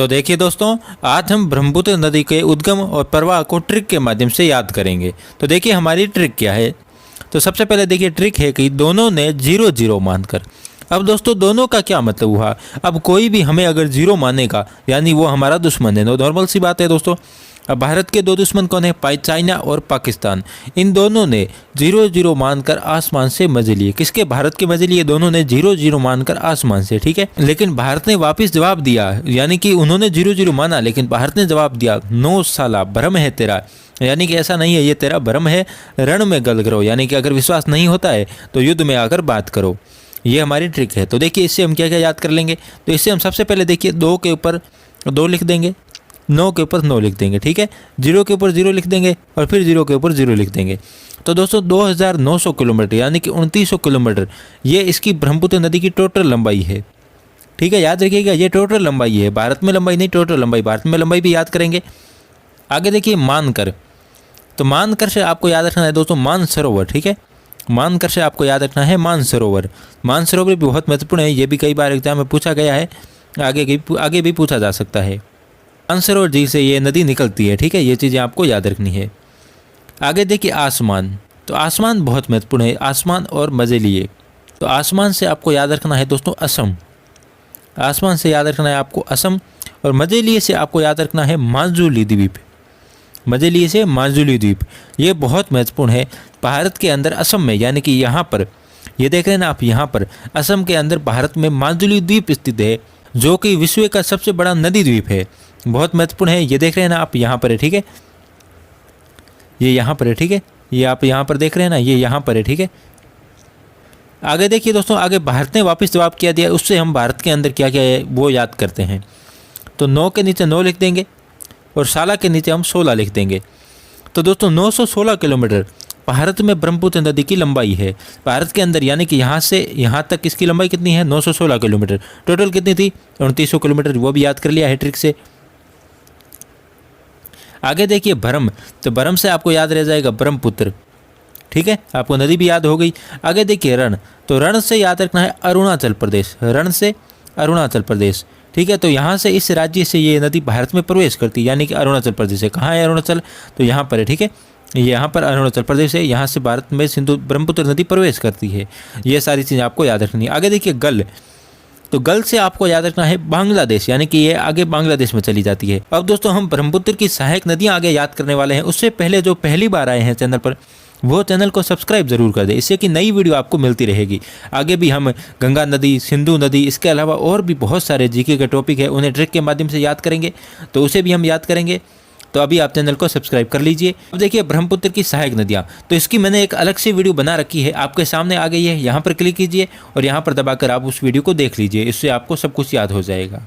तो देखिए दोस्तों, आज हम ब्रह्मपुत्र नदी के उद्गम और प्रवाह को ट्रिक के माध्यम से याद करेंगे। तो देखिए हमारी ट्रिक क्या है। तो सबसे पहले देखिए ट्रिक है कि दोनों ने 0-0 मानकर। अब दोस्तों दोनों का क्या मतलब हुआ। अब कोई भी हमें अगर 0 मानेगा यानी वो हमारा दुश्मन है। नॉर्मल सी बात है दोस्तों। अब भारत के दो दुश्मन कौन है, चाइना और पाकिस्तान। इन दोनों ने 0-0 मानकर आसमान से मजे लिए। किसके? भारत के मजे लिए दोनों ने 0-0 मानकर आसमान से, ठीक है। लेकिन भारत ने वापस जवाब दिया, यानी कि उन्होंने 0-0 माना लेकिन भारत ने जवाब दिया, 9 साला भ्रम है तेरा, यानी कि ऐसा नहीं है, ये तेरा भ्रम है, रण में गल करो। यानी कि अगर विश्वास नहीं होता है तो युद्ध में आकर बात करो। ये हमारी ट्रिक है। तो देखिए इससे हम क्या क्या याद कर लेंगे। तो इससे हम सबसे पहले देखिए 2 के ऊपर 2 लिख देंगे, 9 के ऊपर 9 लिख देंगे, ठीक है। 0 के ऊपर 0 लिख देंगे और फिर 0 के ऊपर 0 लिख देंगे। तो दोस्तों 2900 किलोमीटर यानी कि 2900 किलोमीटर ये इसकी ब्रह्मपुत्र नदी की टोटल लंबाई है, ठीक है। याद रखिएगा ये टोटल लंबाई है, भारत में लंबाई नहीं, टोटल लंबाई। भारत में लंबाई भी याद करेंगे। आगे देखिए मानकर। तो मानकर से आपको याद रखना है दोस्तों मानसरोवर, ठीक है। मानकर से आपको याद रखना है मानसरोवर। मानसरोवर भी बहुत महत्वपूर्ण है, ये भी कई बार एग्जाम में पूछा गया है, आगे भी पूछा जा सकता है। मानसरोवर जी से ये नदी निकलती है, ठीक है। ये चीज़ें आपको याद रखनी है। आगे देखिए आसमान। तो आसमान बहुत महत्वपूर्ण है, आसमान और मजे लिए। तो आसमान से आपको याद रखना है दोस्तों असम। आसमान से याद रखना है आपको असम और मजे लिए से आपको याद रखना है माजुली द्वीप। मजे लिए से माजुली द्वीप ये बहुत महत्वपूर्ण है। भारत के अंदर असम में, यानी कि यहाँ पर ये देख रहे हैं ना आप, यहाँ पर असम के अंदर भारत में माजुली द्वीप स्थित है, जो कि विश्व का सबसे बड़ा नदी द्वीप है। बहुत महत्वपूर्ण है। ये देख रहे हैं ना आप, यहाँ पर है, ठीक है। ये यहाँ पर है, ठीक है। ये आप यहाँ पर देख रहे हैं ना, ये यहाँ पर है, ठीक है। आगे देखिए दोस्तों, आगे भारत ने वापस जवाब क्या दिया, उससे हम भारत के अंदर क्या क्या है वो याद करते हैं। तो 9 के नीचे 9 लिख देंगे और साला के नीचे हम 16 लिख देंगे। तो दोस्तों 916 किलोमीटर भारत में ब्रह्मपुत्र नदी की लंबाई है। भारत के अंदर यानी कि यहाँ से यहाँ तक इसकी लंबाई कितनी है, 916 किलोमीटर। टोटल कितनी थी, 2900 किलोमीटर, वो भी याद कर लिया है ट्रिक से। आगे देखिए भ्रम। तो भ्रम से आपको याद रह जाएगा ब्रह्मपुत्र, ठीक है। आपको नदी भी याद हो गई। आगे देखिए रण। तो रण से याद रखना है अरुणाचल प्रदेश, रण से अरुणाचल प्रदेश, ठीक है। तो यहाँ से इस राज्य से ये नदी भारत में प्रवेश करती है, यानी कि अरुणाचल प्रदेश है। कहाँ है अरुणाचल, तो यहाँ पर है, ठीक है। यहाँ पर अरुणाचल प्रदेश है, यहाँ से भारत में सिंधु ब्रह्मपुत्र नदी प्रवेश करती है। ये सारी चीज़ें आपको याद रखनी है। आगे देखिए गल। तो गल से आपको याद रखना है बांग्लादेश, यानी कि ये आगे बांग्लादेश में चली जाती है। अब दोस्तों हम ब्रह्मपुत्र की सहायक नदियाँ आगे याद करने वाले हैं। उससे पहले जो पहली बार आए हैं चैनल पर, वो चैनल को सब्सक्राइब जरूर कर दें, इससे कि नई वीडियो आपको मिलती रहेगी। आगे भी हम गंगा नदी, सिंधु नदी, इसके अलावा और भी बहुत सारे जीके के टॉपिक है, उन्हें ट्रिक के माध्यम से याद करेंगे, तो उसे भी हम याद करेंगे। तो अभी आप चैनल को सब्सक्राइब कर लीजिए। अब देखिए ब्रह्मपुत्र की सहायक नदियाँ, तो इसकी मैंने एक अलग से वीडियो बना रखी है, आपके सामने आ गई है। यहाँ पर क्लिक कीजिए और यहाँ पर दबाकर आप उस वीडियो को देख लीजिए, इससे आपको सब कुछ याद हो जाएगा।